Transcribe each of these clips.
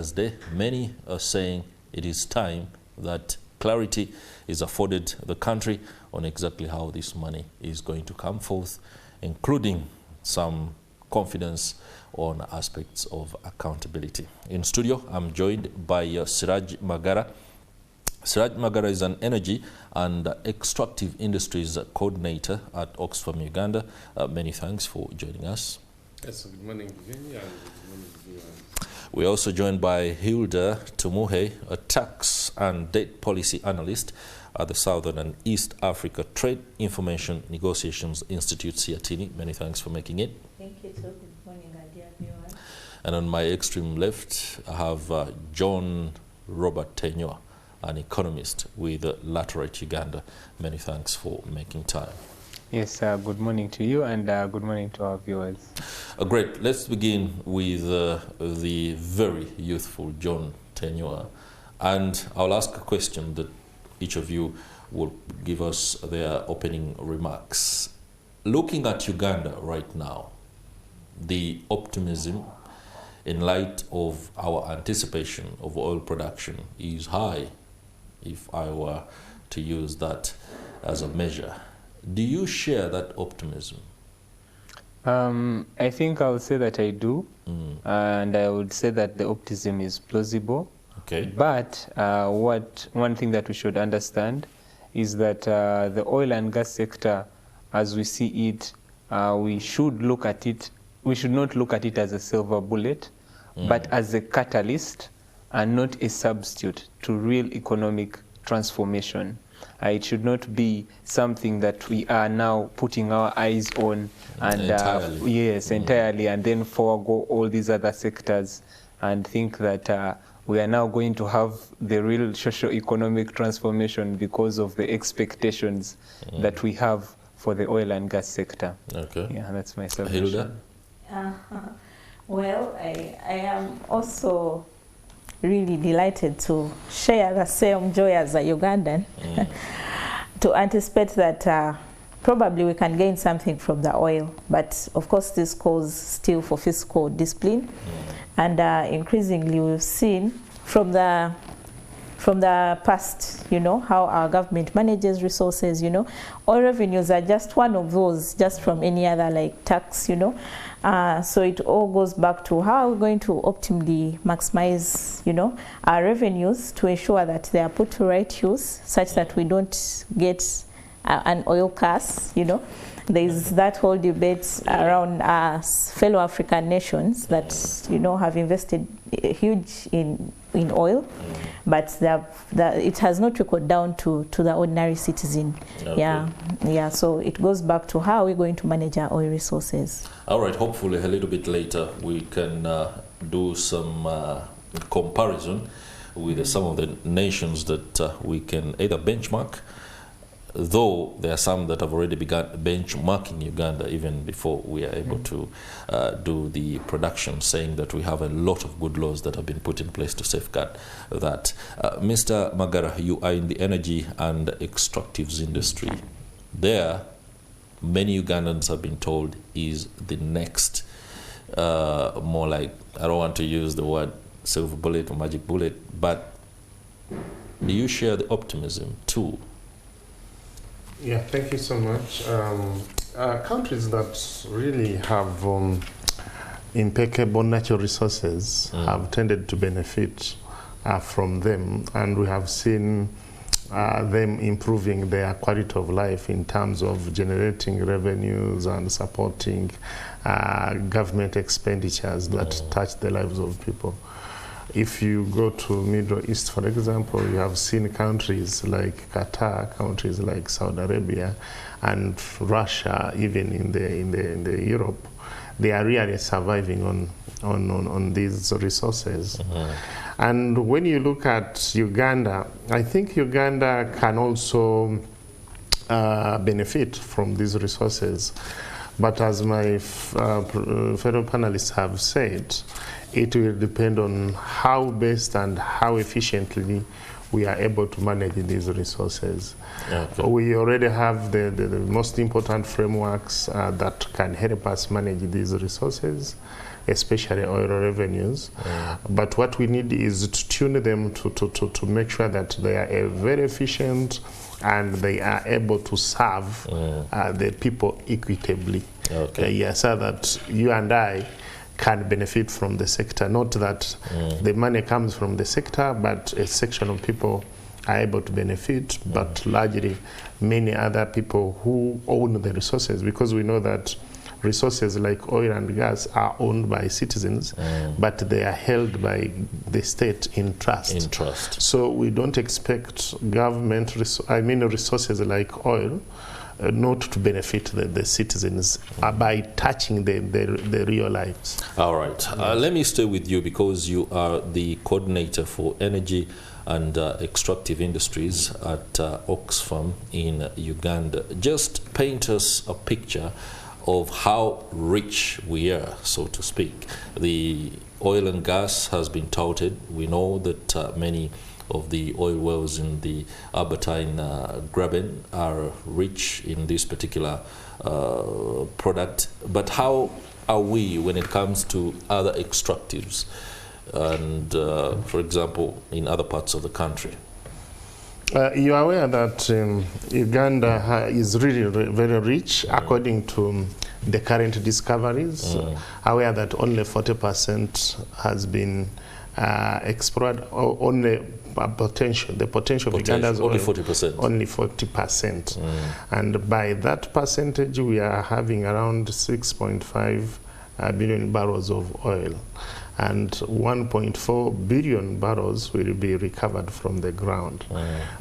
Day, many are saying it is time that clarity is afforded the country on exactly how this money is going to come forth, including some confidence on aspects of accountability. In studio, I'm joined by Siraj Magara. Siraj Magara is an energy and extractive industries coordinator at Oxfam, Uganda. Many thanks for joining us. Yes, good morning, Virginia, and good morning, viewers. We're also joined by Hilda Tumuhe, a tax and debt policy analyst at the Southern and East Africa Trade Information Negotiations Institute, CIATINI. Many thanks for making it. Thank you, too. Good morning, dear viewers. And on my extreme left, I have John Robert Tenyoa, an economist with Laterite Uganda. Many thanks for making time. Yes, good morning to you, and good morning to our viewers. Great. Let's begin with the very youthful John Tenyoa. And I'll ask a question that each of you will give us their opening remarks. Looking at Uganda right now, the optimism in light of our anticipation of oil production is high, if I were to use that as a measure. Do you share that optimism? I think I would say that I do, and I would say that the optimism is plausible. Okay. But one thing that we should understand is that the oil and gas sector, as we see it, we should look at it. We should not look at it as a silver bullet, but as a catalyst and not a substitute to real economic transformation. It should not be something that we are now putting our eyes on and entirely. Yes, entirely, and then forego all these other sectors and think that we are now going to have the real socio-economic transformation because of the expectations that we have for the oil and gas sector. Okay. Yeah, that's my submission. Hilda? Well, I am also really delighted to share the same joy as a Ugandan, to anticipate that probably we can gain something from the oil. But of course, this calls still for fiscal discipline. And increasingly, we've seen from the past, how our government manages resources, oil revenues are just one of those, just from any other like tax, so it all goes back to how we're going to optimally maximize, our revenues to ensure that they are put to right use, such that we don't get an oil curse, There's that whole debate around fellow African nations that, have invested huge in oil, but it has not trickled down to the ordinary citizen. Okay. Yeah. So it goes back to how we're going to manage our oil resources. All right. Hopefully, a little bit later we can do some comparison with some of the nations that we can either benchmark. Though there are some that have already begun benchmarking Uganda even before we are able to do the production, saying that we have a lot of good laws that have been put in place to safeguard that. Mr. Magara, you are in the energy and extractives industry. There, many Ugandans have been told is the next, more like, I don't want to use the word silver bullet or magic bullet, but do you share the optimism too? Yeah, thank you so much. Countries that really have impeccable natural resources have tended to benefit from them, and we have seen them improving their quality of life in terms of generating revenues and supporting government expenditures that touch the lives of people. If you go to Middle East, for example, you have seen countries like Qatar, countries like Saudi Arabia, and Russia, even in the Europe, they are really surviving on these resources. And when you look at Uganda, I think Uganda can also benefit from these resources. But as my fellow panelists have said, it will depend on how best and how efficiently we are able to manage these resources. Okay. We already have the most important frameworks that can help us manage these resources. especially oil revenues. But what we need is to tune them to make sure that they are very efficient and they are able to serve the people equitably. Okay. So that you and I can benefit from the sector, not that the money comes from the sector, but a section of people are able to benefit, but largely many other people who own the resources, because we know that resources like oil and gas are owned by citizens, but they are held by the state in trust. So we don't expect government, resources like oil, not to benefit the citizens by touching the real lives. All right. Let me stay with you, because you are the coordinator for energy and extractive industries at Oxfam in Uganda. Just paint us a picture of how rich we are, so to speak. The oil and gas has been touted. We know that many of the oil wells in the Albertine Graben are rich in this particular product. But how are we when it comes to other extractives and, for example, in other parts of the country? You are aware that Uganda is really very rich according to the current discoveries. Aware that only 40% has been explored, only potential. The potential of Uganda's only 40%. Only 40%. And by that percentage, we are having around 6.5 billion barrels of oil. And 1.4 billion barrels will be recovered from the ground.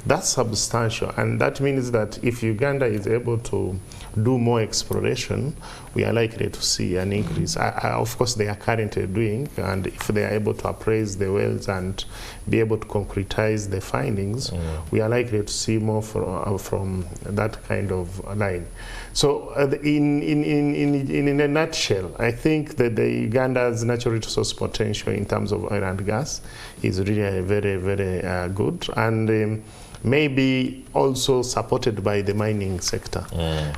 That's substantial, and that means that if Uganda is able to do more exploration, we are likely to see an increase. Of course, they are currently doing, and if they are able to appraise the wells and be able to concretize the findings, we are likely to see more from that kind of line. So in a nutshell, I think that the Uganda's natural resource potential in terms of oil and gas is really very, very good, and maybe also supported by the mining sector.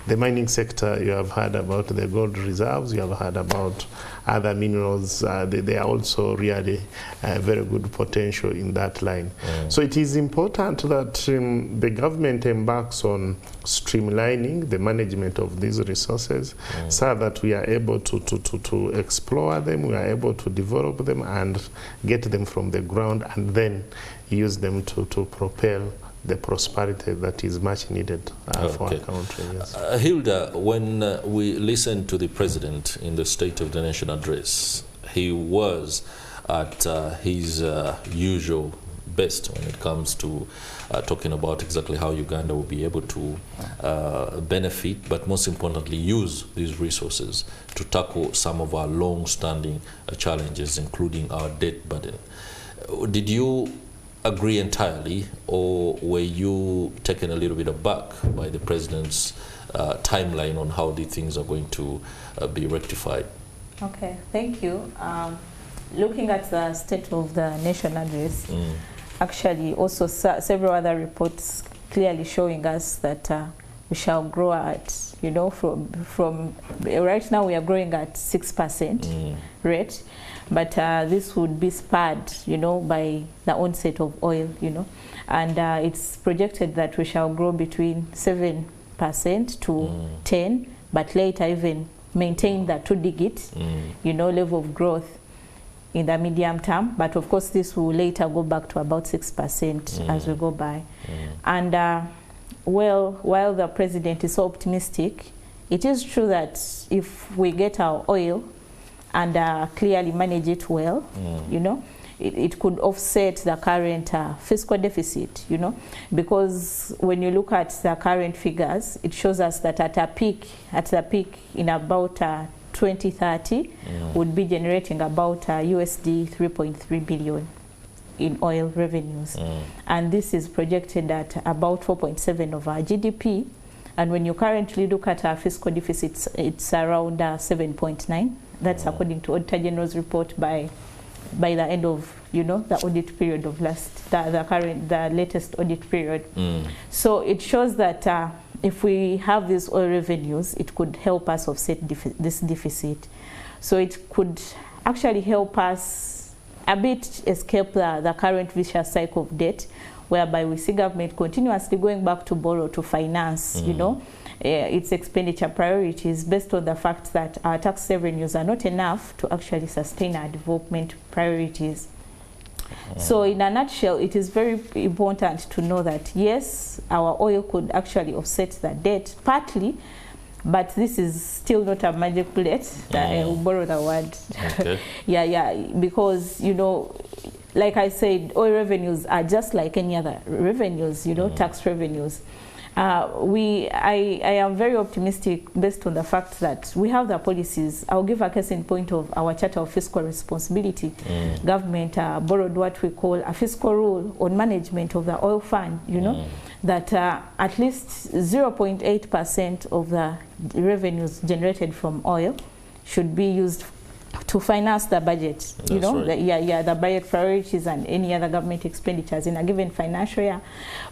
The mining sector, you have heard about the gold reserves, you have heard about other minerals. They are also really very good potential in that line. So it is important that the government embarks on streamlining the management of these resources so that we are able to explore them, we are able to develop them and get them from the ground, and then use them to propel the prosperity that is much needed for our country. Yes. Hilda, when we listened to the President in the State of the Nation address, he was at his usual best when it comes to talking about exactly how Uganda will be able to benefit, but most importantly use these resources to tackle some of our long-standing challenges, including our debt burden. Did you agree entirely, or were you taken a little bit aback by the President's timeline on how the things are going to be rectified? Okay, thank you. Looking at the State of the Nation address, actually also several other reports clearly showing us that we shall grow at, you know, from right now we are growing at 6% rate. But this would be spurred, you know, by the onset of oil, you know, and it's projected that we shall grow between 7% to 10%, but later even maintain the 2-digit, you know, level of growth in the medium term. But of course, this will later go back to about 6% as we go by. And well, while the President is so optimistic, it is true that if we get our oil and clearly manage it well, you know, it could offset the current fiscal deficit, you know, because when you look at the current figures, it shows us that at the peak in about 2030, would be generating about USD 3.3 billion in oil revenues. And this is projected at about 4.7% of our GDP. And when you currently look at our fiscal deficits, it's around 7.9%. That's according to Auditor General's report by the end of, you know, the audit period of the latest audit period. So it shows that if we have these oil revenues, it could help us offset this deficit. So it could actually help us a bit escape the current vicious cycle of debt, whereby we see government continuously going back to borrow to finance, you know, its expenditure priorities based on the fact that our tax revenues are not enough to actually sustain our development priorities. So in a nutshell, it is very important to know that yes, our oil could actually offset the debt partly, but this is still not a magic bullet. I will borrow the word. Okay. yeah, because, you know, like I said, oil revenues are just like any other revenues, you know, tax revenues. I am very optimistic based on the fact that we have the policies. I'll give a case in point of our Charter of Fiscal Responsibility. Government borrowed what we call a fiscal rule on management of the oil fund, you know, that at least 0.8% of the revenues generated from oil should be used to finance the budget, you know, right. The budget priorities and any other government expenditures in a given financial year.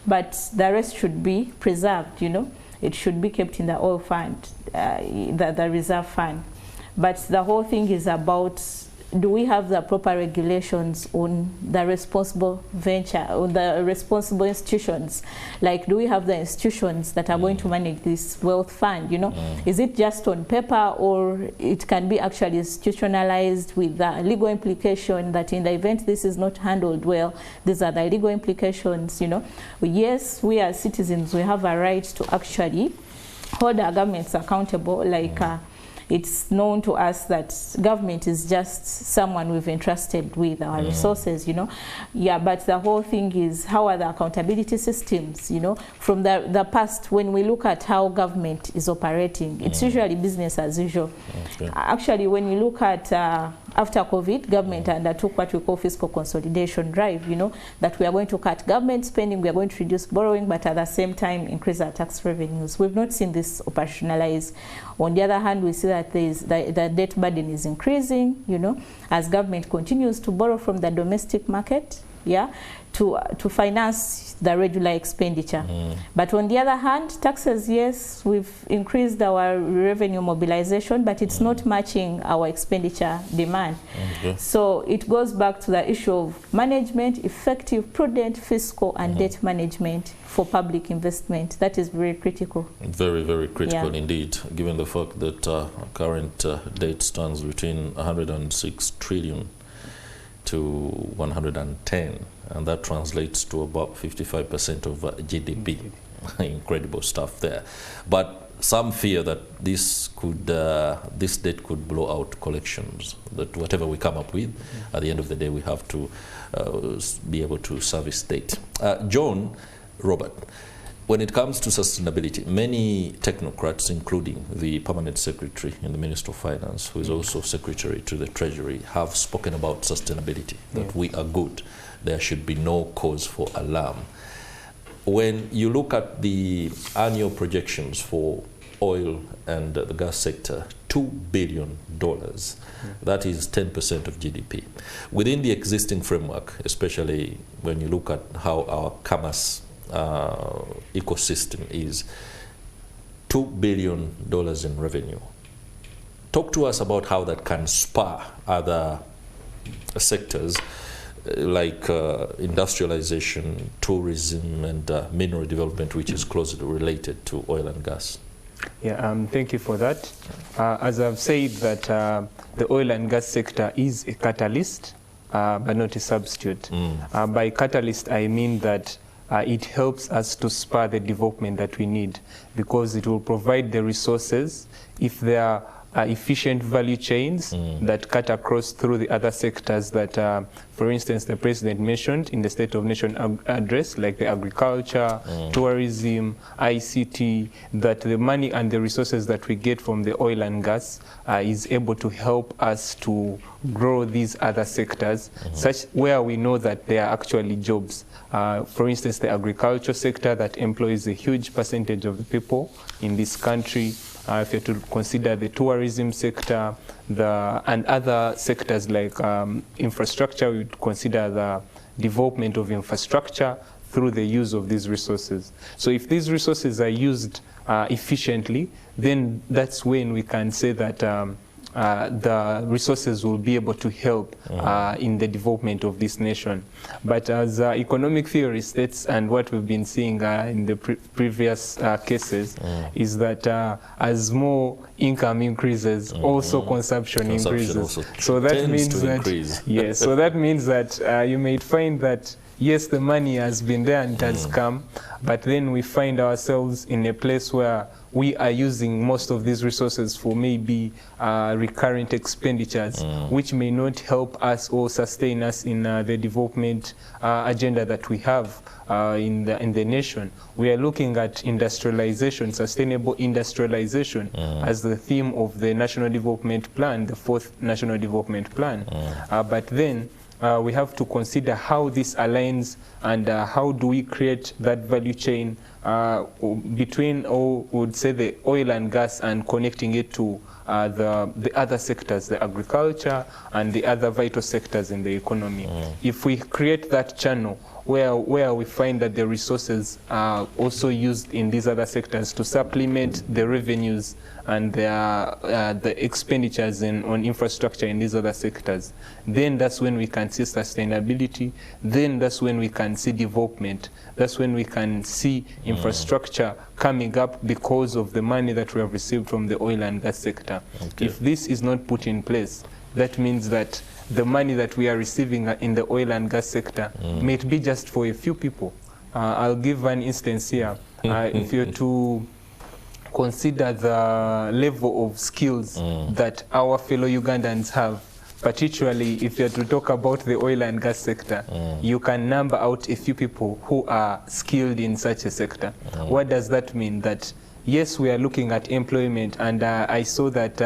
But the rest should be preserved, you know. It should be kept in the oil fund, the reserve fund. But the whole thing is about, do we have the proper regulations on the responsible venture, on the responsible institutions? Like, do we have the institutions that are going to manage this wealth fund, you know? Is it just on paper, or it can be actually institutionalized with the legal implication that in the event this is not handled well, these are the legal implications, you know? Yes, we as citizens, we have a right to actually hold our governments accountable, like it's known to us that government is just someone we've entrusted with our resources, you know. Yeah, but the whole thing is, how are the accountability systems, you know? From the past, when we look at how government is operating, it's usually business as usual. Okay. Actually, when you look at after COVID, government undertook what we call fiscal consolidation drive, you know, that we are going to cut government spending, we are going to reduce borrowing, but at the same time increase our tax revenues. We've not seen this operationalize. On the other hand, we see that the debt burden is increasing, you know, as government continues to borrow from the domestic market, yeah, to finance the regular expenditure. But on the other hand, taxes, yes, we've increased our revenue mobilization, but it's not matching our expenditure demand. So it goes back to the issue of management, effective, prudent fiscal and debt management for public investment. That is very critical. Very, very critical indeed, given the fact that current debt stands between 106 trillion to 110, and that translates to about 55% of GDP. Incredible stuff there. But some fear that this debt could blow out collections, that whatever we come up with, at the end of the day, we have to be able to service debt. John, Robert, when it comes to sustainability, many technocrats, including the permanent secretary in the Ministry of Finance, who is also secretary to the Treasury, have spoken about sustainability, that we are good. There should be no cause for alarm. When you look at the annual projections for oil and the gas sector, $2 billion, that is 10% of GDP. Within the existing framework, especially when you look at how our commerce ecosystem is, $2 billion in revenue. Talk to us about how that can spur other sectors like industrialization, tourism, and mineral development, which is closely related to oil and gas. Yeah, thank you for that. As I've said, that the oil and gas sector is a catalyst, but not a substitute. By catalyst, I mean that it helps us to spur the development that we need, because it will provide the resources. If there are efficient value chains that cut across through the other sectors that, for instance, the President mentioned in the State of Nation address, like the agriculture, tourism, ICT, that the money and the resources that we get from the oil and gas is able to help us to grow these other sectors, such where we know that there are actually jobs. For instance, the agriculture sector that employs a huge percentage of the people in this country. If you're to consider the tourism sector, and other sectors like infrastructure, we would consider the development of infrastructure through the use of these resources. So if these resources are used efficiently, then that's when we can say that the resources will be able to help in the development of this nation. But as economic theory states, and what we've been seeing in the previous cases, is that as more income increases, also consumption increases. Also so that means that increase. yes, so that means that you may find that yes, the money has been there and it has come, but then we find ourselves in a place where we are using most of these resources for maybe recurrent expenditures, which may not help us or sustain us in the development agenda that we have in the nation. We are looking at industrialization, sustainable industrialization, as the theme of the National Development Plan, the 4th National Development Plan. But then we have to consider how this aligns and how do we create that value chain between, or would say, the oil and gas, and connecting it to the other sectors, the agriculture and the other vital sectors in the economy. If we create that channel where we find that the resources are also used in these other sectors to supplement the revenues and the expenditures on infrastructure in these other sectors, then that's when we can see sustainability, then that's when we can see development, that's when we can see infrastructure coming up because of the money that we have received from the oil and gas sector. Okay. If this is not put in place, that means that the money that we are receiving in the oil and gas sector may be just for a few people. I'll give an instance here. If you're to consider the level of skills that our fellow Ugandans have, particularly if you're to talk about the oil and gas sector, you can number out a few people who are skilled in such a sector. What does that mean? That yes, we are looking at employment, and I saw that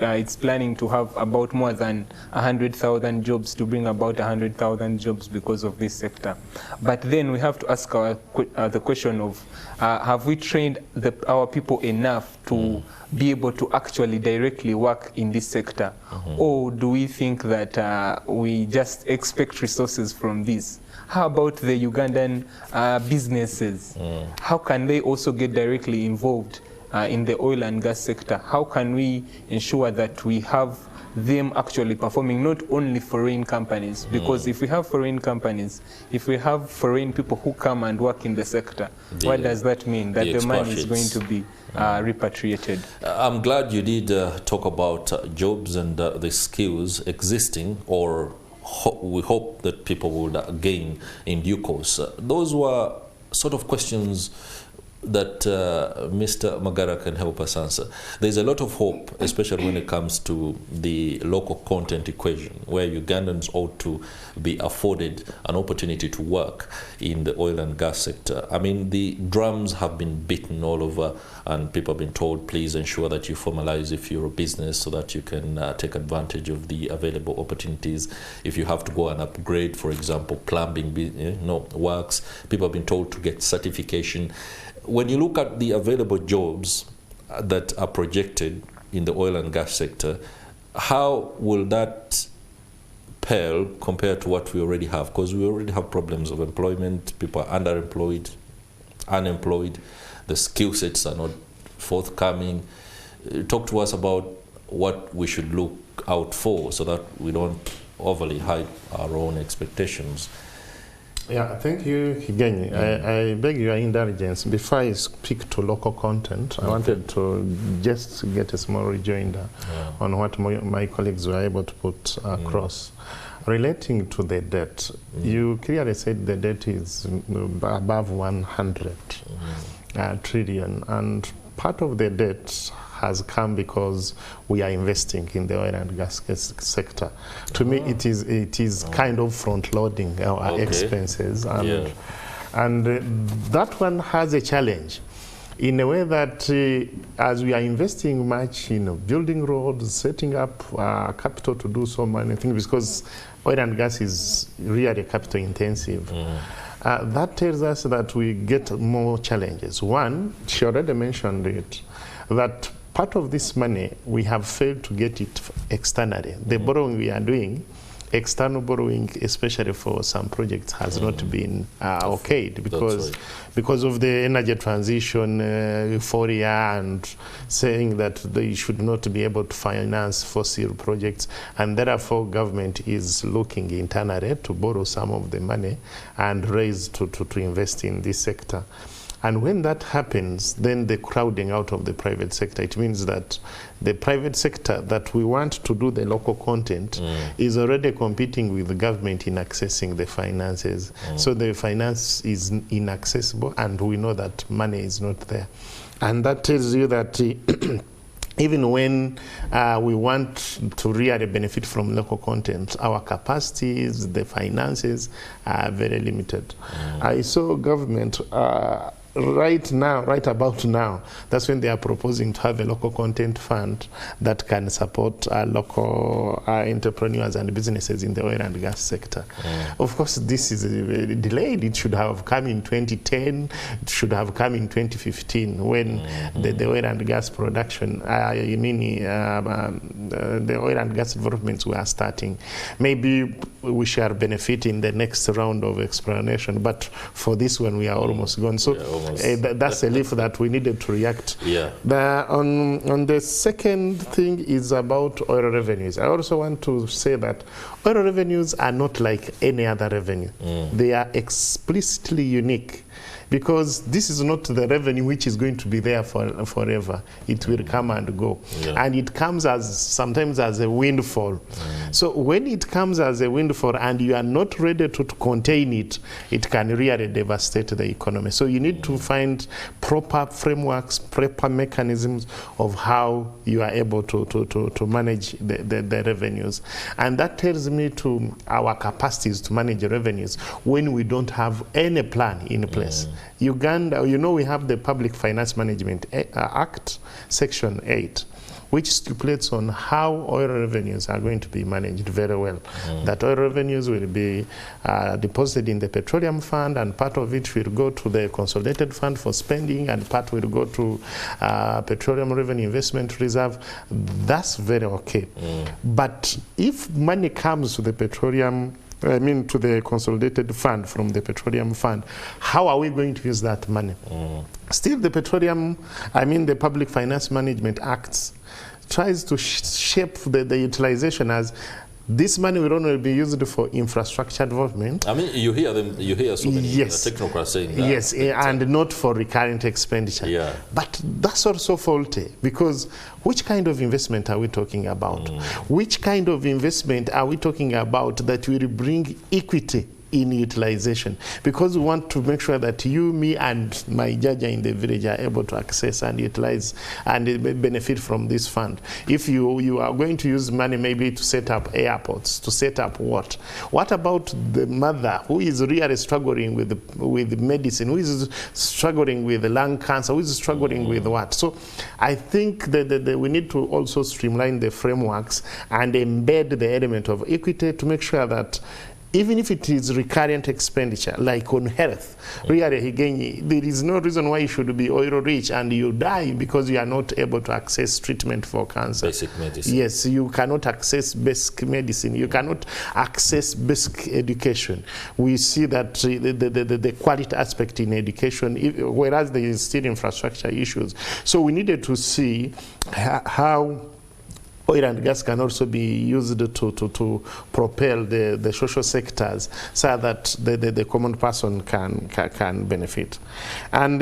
it's planning to have about more than 100,000 jobs, to bring about 100,000 jobs because of this sector. But then we have to ask the question of, have we trained our people enough to be able to actually directly work in this sector? Or do we think that we just expect resources from this? How about the Ugandan businesses? How can they also get directly involved in the oil and gas sector? How can we ensure that we have them actually performing, not only foreign companies? Because if we have foreign companies, if we have foreign people who come and work in the sector, what does that mean? That the money is going to be repatriated. I'm glad you did talk about jobs and the skills existing, or we hope that people would gain in due course. Those were sort of questions that Mr. Magara can help us answer. There's a lot of hope, especially when it comes to the local content equation, where Ugandans ought to be afforded an opportunity to work in the oil and gas sector. I mean, the drums have been beaten all over, and people have been told, please ensure that you formalize if you're a business so that you can take advantage of the available opportunities. If you have to go and upgrade, for example, plumbing works, people have been told to get certification. When you look at the available jobs that are projected in the oil and gas sector, how will that pale compared to what we already have? Because we already have problems of employment, people are underemployed, unemployed, the skill sets are not forthcoming. Talk to us about what we should look out for so that we don't overly hype our own expectations. Yeah, thank you again. I beg your indulgence. Before I speak to local content, I wanted to just get a small rejoinder on what my colleagues were able to put across. Relating to the debt, you clearly said the debt is above 100 trillion, and part of the debt has come because we are investing in the oil and gas sector. To me, it is kind of front-loading our expenses, and that one has a challenge in a way that as we are investing much in building roads, setting up capital to do so many things, because oil and gas is really capital intensive. That tells us that we get more challenges. One, she already mentioned it, that part of this money, we have failed to get it externally. The borrowing we are doing external borrowing, especially for some projects, has not been okayed because of the energy transition euphoria and saying that they should not be able to finance fossil projects, and therefore government is looking internally to borrow some of the money and raise to invest in this sector. And when that happens, then the crowding out of the private sector, it means that the private sector that we want to do the local content is already competing with the government in accessing the finances. So the finance is inaccessible, and we know that money is not there. And that tells you that even when we want to really benefit from local content, our capacities, the finances are very limited. I saw government right about now, that's when they are proposing to have a local content fund that can support local entrepreneurs and businesses in the oil and gas sector. Of course, this is delayed. It should have come in 2010. It should have come in 2015 when the oil and gas production, the oil and gas developments were starting. Maybe we shall benefit in the next round of explanation, but for this one, we are almost gone. So that's a leaf that we needed to react. On the second thing is about oil revenues. I also want to say that oil revenues are not like any other revenue. They are explicitly unique, because this is not the revenue which is going to be there forever. It will come and go. And it comes sometimes as a windfall. So when it comes as a windfall and you are not ready to contain it, it can really devastate the economy. So you need to find proper frameworks, proper mechanisms of how you are able to manage the revenues. And that tells me to our capacities to manage revenues when we don't have any plan in place. Uganda, we have the Public Finance Management Act, Section 8, which stipulates on how oil revenues are going to be managed very well. That oil revenues will be deposited in the petroleum fund, and part of it will go to the consolidated fund for spending, and part will go to petroleum revenue investment reserve. That's very okay. But if money comes to the to the consolidated fund from the petroleum fund, how are we going to use that money? Still, the the Public Finance Management Act tries to shape the utilization as this money will only be used for infrastructure development. You hear so many technocrats saying that. Yes, and not for recurrent expenditure. But that's also faulty, because which kind of investment are we talking about? Which kind of investment are we talking about that will bring equity in utilization? Because we want to make sure that you, me, and my jaja in the village are able to access and utilize and benefit from this fund. If you are going to use money maybe to set up airports, to set up what? What about the mother who is really struggling with medicine, who is struggling with lung cancer, who is struggling with what? So I think that we need to also streamline the frameworks and embed the element of equity to make sure that even if it is recurrent expenditure, like on health, really, there is no reason why you should be oil rich and you die because you are not able to access treatment for cancer. Basic medicine. Yes, you cannot access basic medicine. You cannot access basic education. We see that the quality aspect in education, whereas there is still infrastructure issues. So we needed to see how oil and gas can also be used to propel the social sectors so that the common person can benefit. And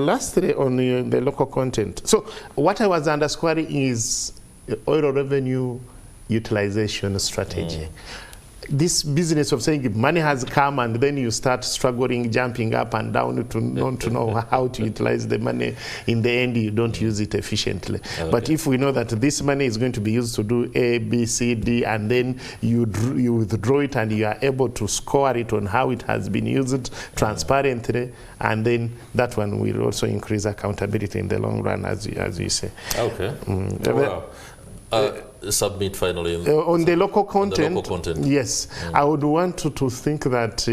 lastly, on the local content. So what I was underscoring is oil revenue utilization strategy. This business of saying money has come and then you start struggling, jumping up and down to not to know how to utilize the money. In the end, you don't use it efficiently. But if we know that this money is going to be used to do A, B, C, D, and then you withdraw it and you are able to score it on how it has been used transparently, and then that one will also increase accountability in the long run, as you say. Okay. Well, Submit finally on the local content. On the local content. Yes, I would want to think that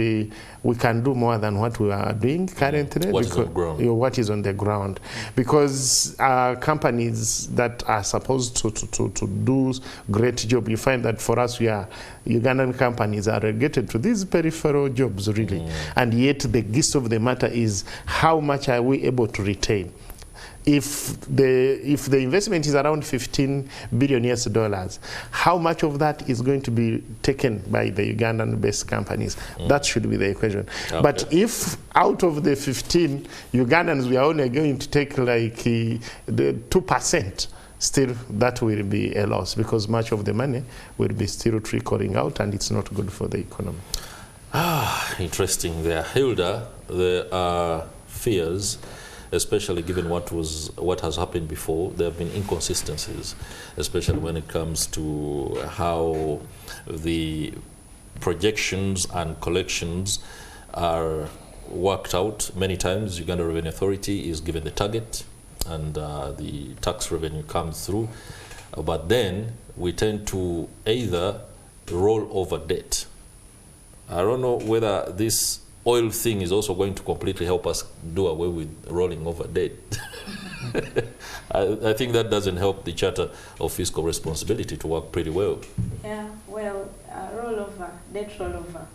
we can do more than what we are doing currently. What is on the ground? What is on the ground? Because companies that are supposed to do great job, you find that for us, Ugandan companies are relegated to these peripheral jobs really, and yet the gist of the matter is how much are we able to retain? If the investment is around 15 billion US dollars, how much of that is going to be taken by the Ugandan-based companies? That should be the equation. Okay. But if out of the 15 Ugandans, we are only going to take like the 2%, still that will be a loss because much of the money will be still trickling out and it's not good for the economy. Interesting there. Hilda, there are fears, especially given what has happened before. There have been inconsistencies, especially when it comes to how the projections and collections are worked out. Many times, Uganda Revenue Authority is given the target, and the tax revenue comes through. But then we tend to either roll over debt. I don't know whether this oil thing is also going to completely help us do away with rolling over debt. I think that doesn't help the Charter of Fiscal Responsibility to work pretty well. Yeah, well, debt rollover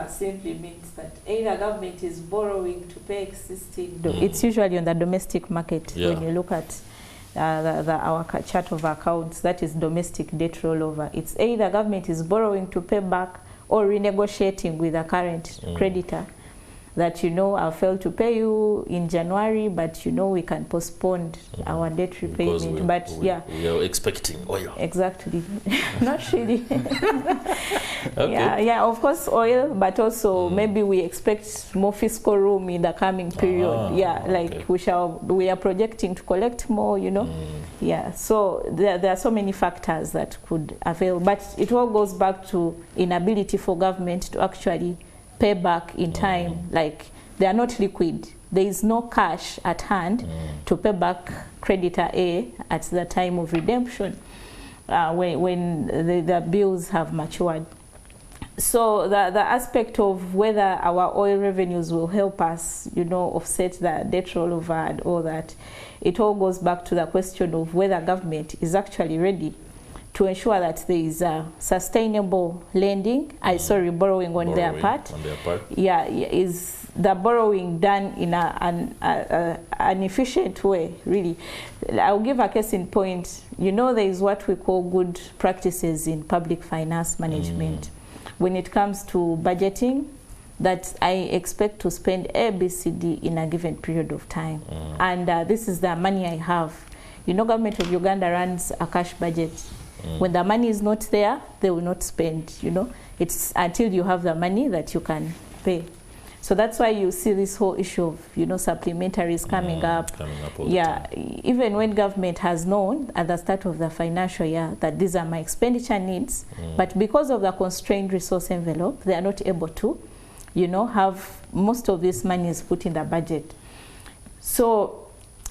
simply means that either government is borrowing to pay existing. It's usually on the domestic market. When you look at our chart of accounts, that is domestic debt rollover. It's either government is borrowing to pay back or renegotiating with a current creditor that, I failed to pay you in January, but we can postpone our debt repayment. We are expecting oil. Exactly. Not really. Okay. Yeah, of course oil, but also maybe we expect more fiscal room in the coming period. We are projecting to collect more, Yeah, so there are so many factors that could avail, but it all goes back to inability for government to actually pay back in time. Like, they are not liquid. There is no cash at hand to pay back creditor A at the time of redemption when the bills have matured. So the aspect of whether our oil revenues will help us, offset the debt rollover and all that, it all goes back to the question of whether government is actually ready to ensure that there is a sustainable lending, borrowing on their part. Yeah, is the borrowing done in an efficient way, really? I'll give a case in point. There is what we call good practices in public finance management. When it comes to budgeting, that I expect to spend A, B, C, D in a given period of time. And this is the money I have. Government of Uganda runs a cash budget. When the money is not there, they will not spend, It's until you have the money that you can pay. So that's why you see this whole issue of, supplementaries coming up. Even when government has known at the start of the financial year that these are my expenditure needs, but because of the constrained resource envelope, they are not able to, have most of this money is put in the budget. So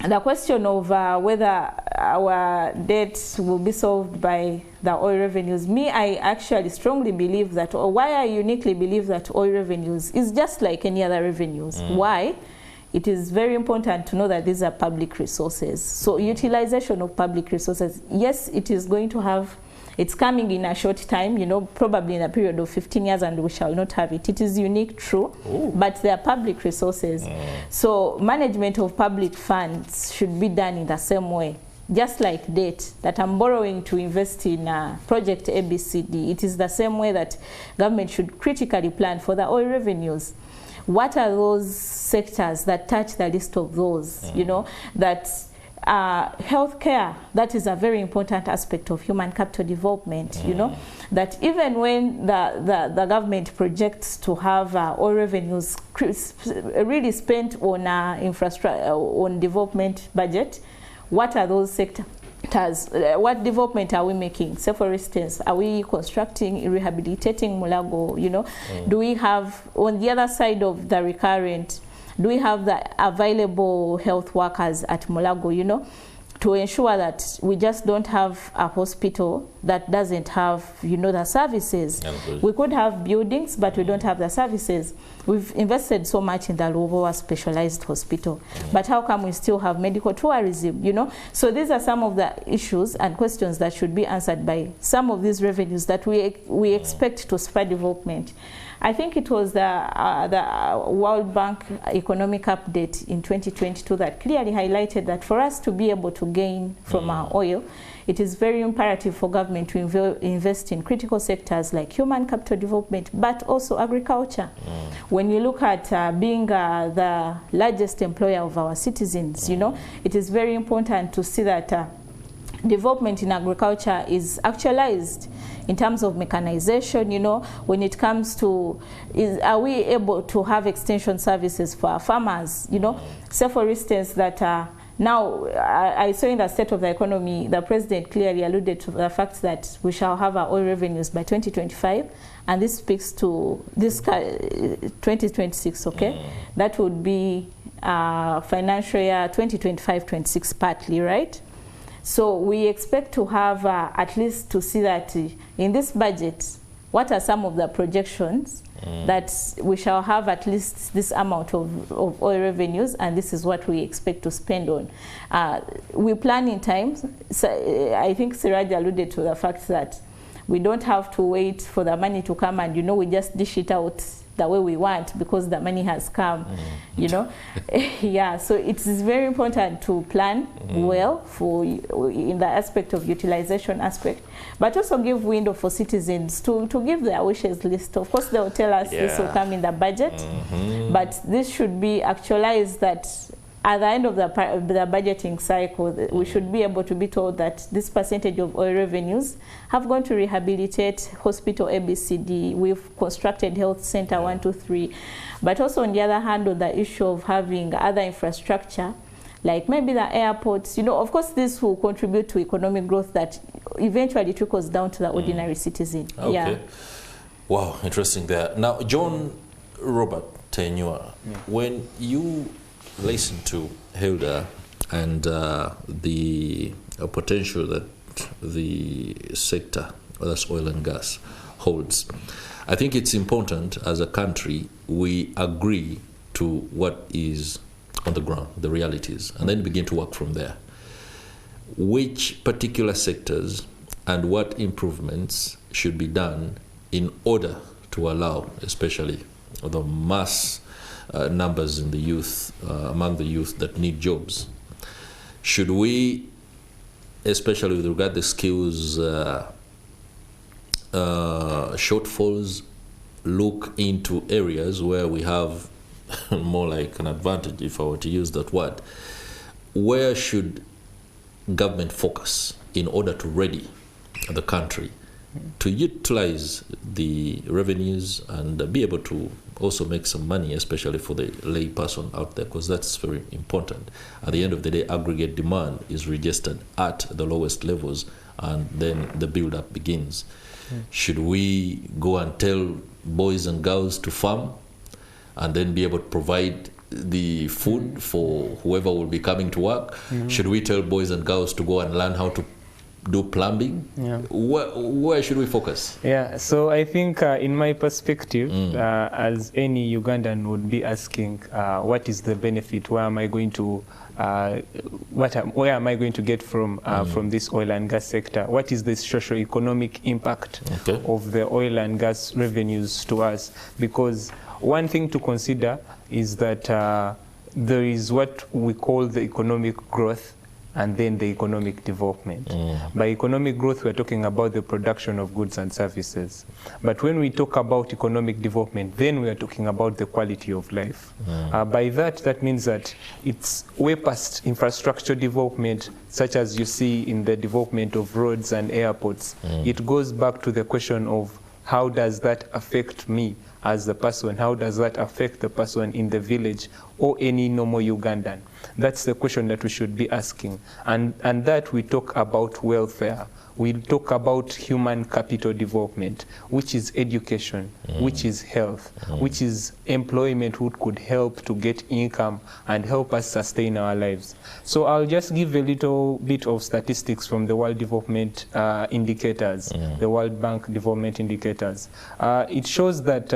the question of whether our debt will be solved by the oil revenues, I actually strongly believe that, or why I uniquely believe that oil revenues is just like any other revenues. Why? It is very important to know that these are public resources. So utilization of public resources, yes, it is going to have, it's coming in a short time, probably in a period of 15 years, and we shall not have it. It is unique, true, but they are public resources. So management of public funds should be done in the same way. Just like debt, that I'm borrowing to invest in project ABCD, it is the same way that government should critically plan for the oil revenues. What are those sectors that touch the list of those, that healthcare, that is a very important aspect of human capital development, that even when the government projects to have oil revenues really spent on infrastructure, on development budget, what are those sectors? What development are we making? Say, for instance, are we constructing, rehabilitating Mulago? Do we have, on the other side of the recurrent, do we have the available health workers at Mulago? to ensure that we just don't have a hospital that doesn't have, you know, the services. We could have buildings, but we don't have the services. We've invested so much in the Lubowa specialized hospital, but how come we still have medical tourism, you know? So these are some of the issues and questions that should be answered by some of these revenues that we expect to spur development. I think it was the World Bank economic update in 2022 that clearly highlighted that for us to be able to gain from our oil, it is very imperative for government to invest in critical sectors like human capital development, but also agriculture. When you look at being the largest employer of our citizens, you know, it is very important to see that development in agriculture is actualized in terms of mechanization, you know, when it comes to, are we able to have extension services for our farmers, you know? Say for instance that now I saw in the state of the economy, the president clearly alluded to the fact that we shall have our oil revenues by 2025, and this speaks to this 2026, okay? That would be financial year 2025-26 partly, right? So we expect to have at least to see that in this budget, what are some of the projections that we shall have at least this amount of oil revenues, and this is what we expect to spend on. We plan in time. So I think Siraj alluded to the fact that we don't have to wait for the money to come and, you know, we just dish it out the way we want because the money has come, you know. Yeah, so it is very important to plan well for in the aspect of utilization aspect, but also give window for citizens to give their wishes list. Of course, they will tell us this will come in the budget, but this should be actualized that at the end of the budgeting cycle, we should be able to be told that this percentage of oil revenues have gone to rehabilitate hospital ABCD, we've constructed health center 1, 2, 3. But also on the other hand, on the issue of having other infrastructure, like maybe the airports, you know, of course this will contribute to economic growth that eventually trickles down to the ordinary citizen. Okay. Yeah. Wow, interesting there. Now, John Robert Tenyua, when you listen to Hilda and the potential that the sector, that's oil and gas, holds, I think it's important as a country we agree to what is on the ground, the realities, and then begin to work from there. Which particular sectors and what improvements should be done in order to allow, especially the mass numbers in the youth, among the youth that need jobs. Should we, especially with regard to skills shortfalls, look into areas where we have more like an advantage, if I were to use that word? Where should government focus in order to ready the country to utilize the revenues and be able to also make some money, especially for the lay person out there, because that's very important. At the end of the day, aggregate demand is registered at the lowest levels, and then the build-up begins. Should we go and tell boys and girls to farm and then be able to provide the food for whoever will be coming to work? Should we tell boys and girls to go and learn how to do plumbing? Where should we focus? Yeah, so I think in my perspective, as any Ugandan would be asking, what is the benefit? Where am I going to where am I going to get from this oil and gas sector? What is the socio-economic impact of the oil and gas revenues to us? Because one thing to consider is that there is what we call the economic growth and then the economic development. By economic growth, we're talking about the production of goods and services. But when we talk about economic development, then we are talking about the quality of life. By that means that it's way past infrastructure development, such as you see in the development of roads and airports. It goes back to the question of how does that affect me as the person? How does that affect the person in the village or any normal Ugandan? That's the question that we should be asking. And that we talk about welfare. we talk about human capital development, which is education, which is health, which is employment, which could help to get income and help us sustain our lives. So I'll just give a little bit of statistics from the World Development Indicators, the World Bank Development Indicators. It shows that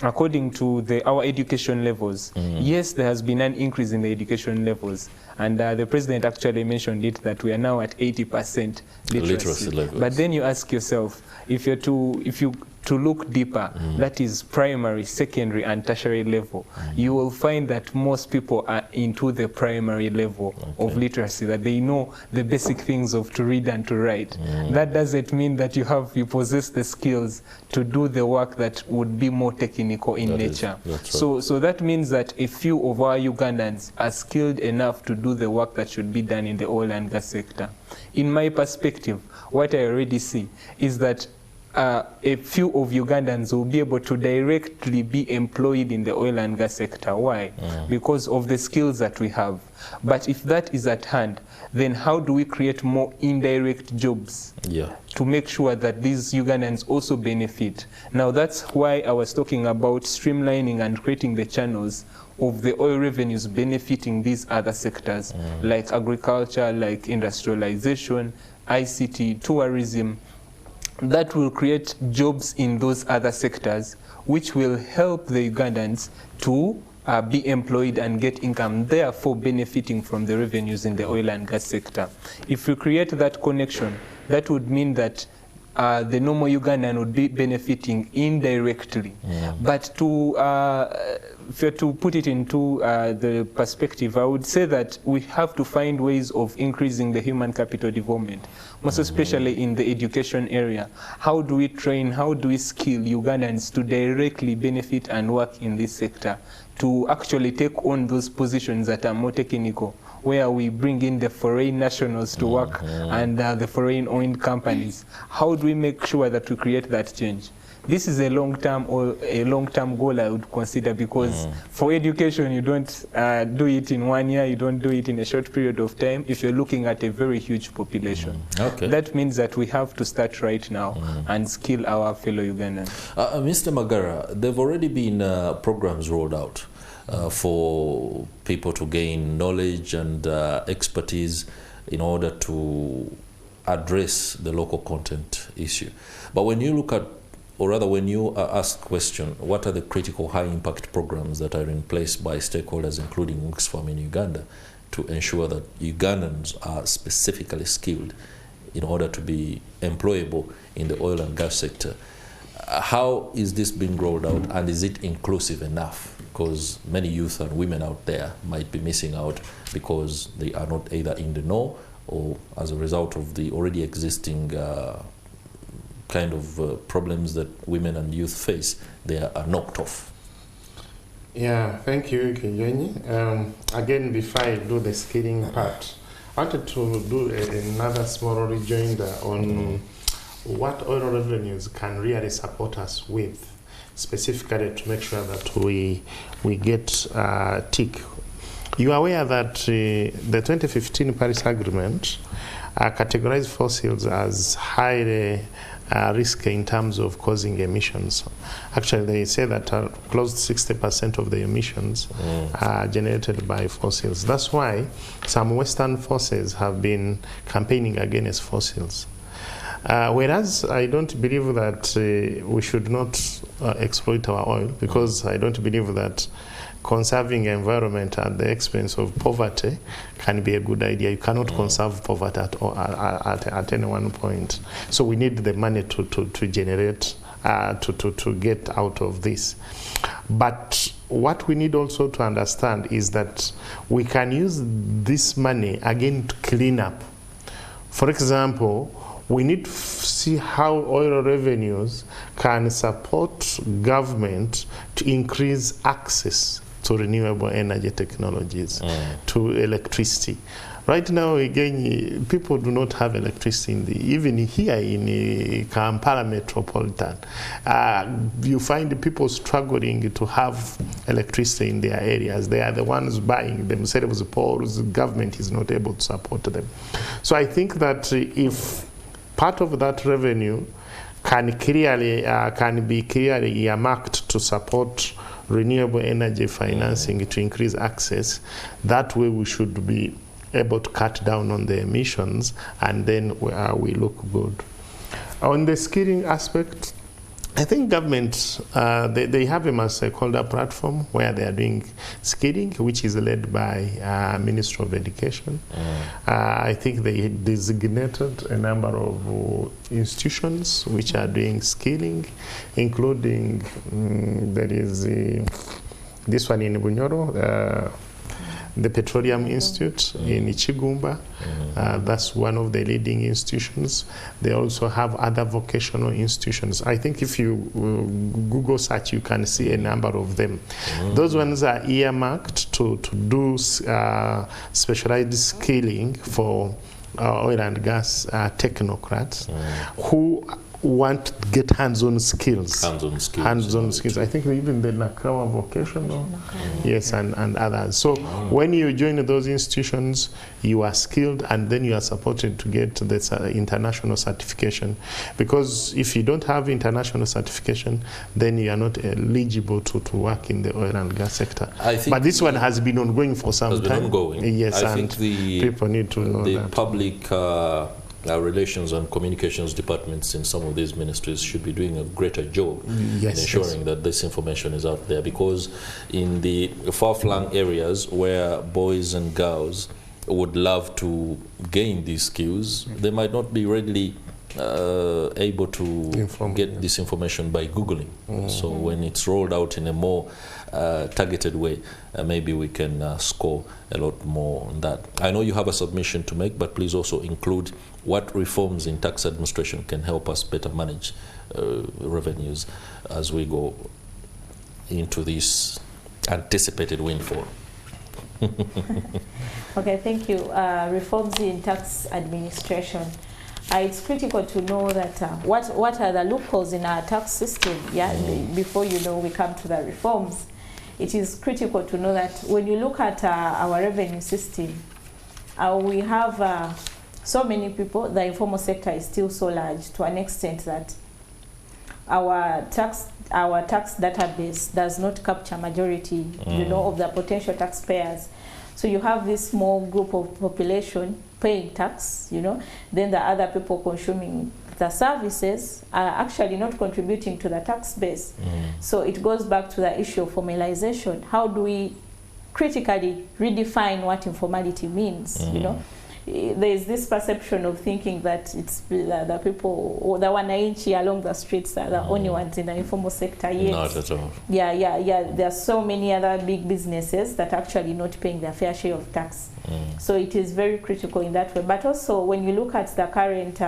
according to our education levels, yes, there has been an increase in the education levels. And the president actually mentioned it, that we are now at 80% literacy levels. But then you ask yourself, if you to look deeper, that is primary, secondary, and tertiary level, you will find that most people are into the primary level of literacy, that they know the basic things of to read and to write. That doesn't mean that you possess the skills to do the work that would be more technical in nature. So that means that a few of our Ugandans are skilled enough to do the work that should be done in the oil and gas sector. In my perspective, what I already see is that a few of Ugandans will be able to directly be employed in the oil and gas sector. Why? Because of the skills that we have. But if that is at hand, then how do we create more indirect jobs to make sure that these Ugandans also benefit? Now that's why I was talking about streamlining and creating the channels of the oil revenues benefiting these other sectors, like agriculture, like industrialization, ICT, tourism. That will create jobs in those other sectors, which will help the Ugandans to be employed and get income, therefore benefiting from the revenues in the oil and gas sector. If we create that connection, that would mean that the normal Ugandan would be benefiting indirectly. But to put it into the perspective, I would say that we have to find ways of increasing the human capital development, most especially in the education area. How do we train, how do we skill Ugandans to directly benefit and work in this sector, to actually take on those positions that are more technical, where we bring in the foreign nationals to work and the foreign-owned companies? How do we make sure that we create that change? This is a long-term goal I would consider, because for education, you don't do it in 1 year, you don't do it in a short period of time if you're looking at a very huge population. That means that we have to start right now and skill our fellow Ugandans. Mr. Magara, there have already been programs rolled out for people to gain knowledge and expertise in order to address the local content issue. But when you look at, or rather when you ask question, what are the critical high impact programs that are in place by stakeholders, including Oxfam in Uganda, to ensure that Ugandans are specifically skilled in order to be employable in the oil and gas sector? How is this being rolled out, and is it inclusive enough? Because many youth and women out there might be missing out because they are not either in the know, or as a result of the already existing kind of problems that women and youth face, they are knocked off. Yeah, thank you, Kinyonyi. Again, before I do the skilling part, I wanted to do another small rejoinder on what oil revenues can really support us with, specifically to make sure that we get tick. You are aware that the 2015 Paris Agreement categorized fossils as highly risk in terms of causing emissions. Actually, they say that close to 60% of the emissions are generated by fossils. That's why some Western forces have been campaigning against fossils. Whereas I don't believe that we should not exploit our oil, because I don't believe that conserving environment at the expense of poverty can be a good idea. You cannot conserve poverty at any one point. So we need the money to generate, to get out of this. But what we need also to understand is that we can use this money again to clean up. For example, we need to see how oil revenues can support government to increase access to renewable energy technologies, to electricity. Right now, again, people do not have electricity even here in Kampala metropolitan. You find people struggling to have electricity in their areas. They are the ones buying themselves poles. The government is not able to support them. So I think that if part of that revenue can be clearly earmarked to support renewable energy financing to increase access. That way we should be able to cut down on the emissions, and then we look good. On the skilling aspect, I think government, they have a stakeholder platform where they are doing skilling, which is led by Ministry of Education. I think they designated a number of institutions which are doing skilling, including there is this one in Bunyoro, the Petroleum Institute in Ichigumba. That's one of the leading institutions. They also have other vocational institutions. I think if you Google search, you can see a number of them. Those ones are earmarked to do specialized skilling for oil and gas technocrats who want to get hands-on skills. Hands-on skills. I think even the Nakawa vocational, yes, and others. So when you join those institutions, you are skilled, and then you are supported to get this international certification. Because if you don't have international certification, then you are not eligible to work in the oil and gas sector. But this one has been ongoing for some time. Yes, I and think the people need to know the that. Public relations and communications departments in some of these ministries should be doing a greater job in ensuring that this information is out there, because in the far-flung areas where boys and girls would love to gain these skills, they might not be readily able to get this information by Googling. So when it's rolled out in a more targeted way, maybe we can score a lot more on that. I know you have a submission to make, but please also include what reforms in tax administration can help us better manage revenues as we go into this anticipated windfall. Okay, thank you. Reforms in tax administration. It's critical to know that what are the loopholes in our tax system, before we come to the reforms. It is critical to know that when you look at our revenue system, we have so many people. The informal sector is still so large to an extent that our tax database does not capture majority, of the potential taxpayers. So you have this small group of population paying tax, then the other people consuming the services are actually not contributing to the tax base. So it goes back to the issue of formalization. How do we critically redefine what informality means? There is this perception of thinking that it's the people or the wananchi along the streets are the only ones in the informal sector. Yes. Not at all. There are so many other big businesses that are actually not paying their fair share of tax. So it is very critical in that way. But also when you look at the current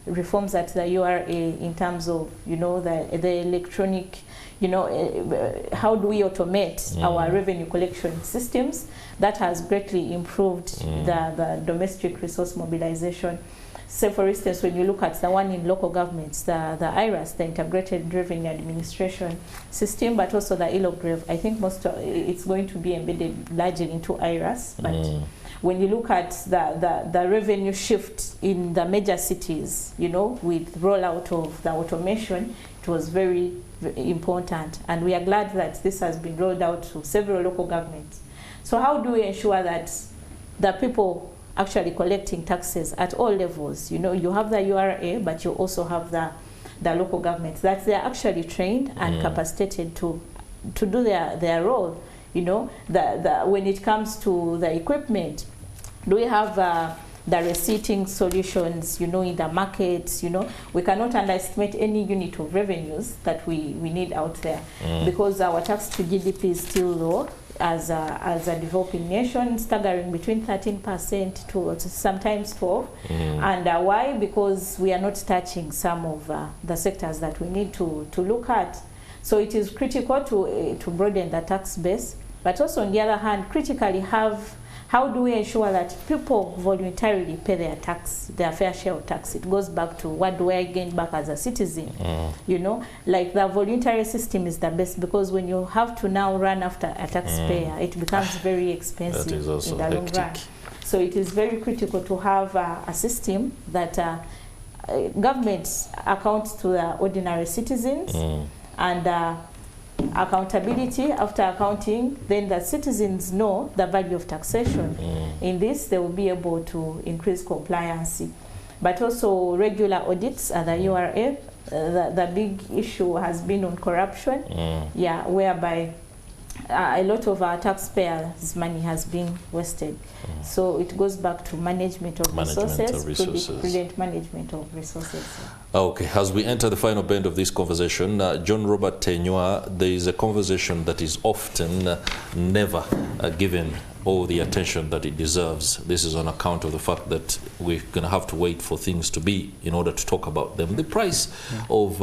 reforms at the URA in terms of the electronic, how do we automate our revenue collection systems? That has greatly improved the domestic resource mobilization. So for instance, when you look at the one in local governments, the IRAS, the Integrated Revenue Administration System, but also the ILOGREV, I think it's going to be embedded largely into IRAS. But when you look at the revenue shift in the major cities, with rollout of the automation, it was very, very important. And we are glad that this has been rolled out to several local governments. So how do we ensure that the people actually collecting taxes at all levels, you have the URA, but you also have the local governments, that they are actually trained and capacitated to do their role, when it comes to the equipment? Do we have the receipting solutions, in the markets? We cannot underestimate any unit of revenues that we need out there, because our tax to GDP is still low as a developing nation, staggering between 13% to sometimes 12%. And why? Because we are not touching some of the sectors that we need to look at. So it is critical to broaden the tax base, but also on the other hand, critically how do we ensure that people voluntarily pay their fair share of tax? It goes back to what do I gain back as a citizen? Like the voluntary system is the best, because when you have to now run after a taxpayer, it becomes very expensive in the long run. So it is very critical to have a system that government accounts to the ordinary citizens, and accountability. After accounting, then the citizens know the value of taxation. In this, they will be able to increase compliance. But also regular audits at the URA. The big issue has been on corruption, whereby a lot of our taxpayers' money has been wasted. So it goes back to management of resources. Prudent management of resources. Okay, as we enter the final bend of this conversation, John Robert Tenywa, there is a conversation that is often never given all the attention that it deserves. This is on account of the fact that we're going to have to wait for things to be in order to talk about them. The price of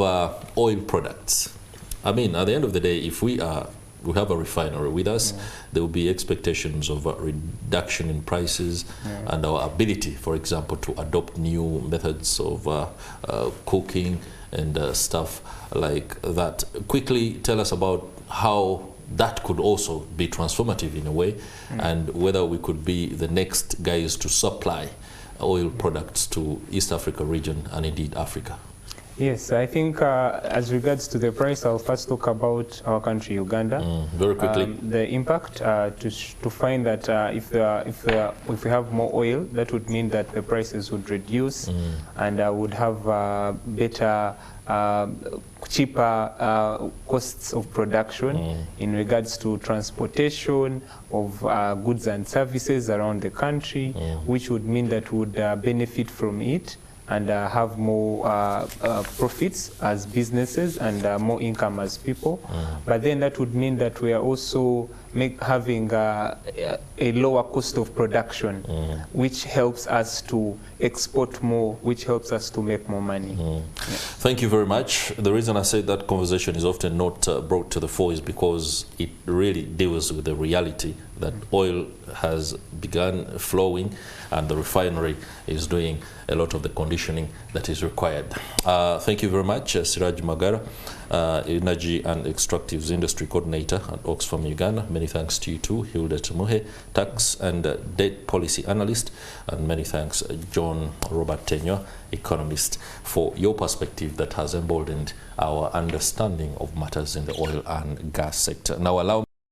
oil products. I mean, at the end of the day, if we have a refinery with us, there will be expectations of a reduction in prices and our ability, for example, to adopt new methods of cooking and stuff like that. Quickly tell us about how that could also be transformative in a way, and whether we could be the next guys to supply oil products to East Africa region and indeed Africa. Yes, I think as regards to the price, I'll first talk about our country, Uganda. Very quickly. The impact to find that if we have more oil, that would mean that the prices would reduce and would have better, cheaper costs of production in regards to transportation of goods and services around the country, which would mean that we would benefit from it and have more profits as businesses and more income as people. But then that would mean that we are also having a lower cost of production, which helps us to export more, which helps us to make more money. Thank you very much. The reason I say that conversation is often not brought to the fore is because it really deals with the reality that oil has begun flowing and the refinery is doing a lot of the conditioning that is required. Thank you very much, Siraj Magara, Energy and Extractives Industry Coordinator at Oxfam Uganda. Many thanks to you too, Hilda Tumuhe, Tax and Debt Policy Analyst, and many thanks, John Robert Tenywa, Economist, for your perspective that has emboldened our understanding of matters in the oil and gas sector. Now allow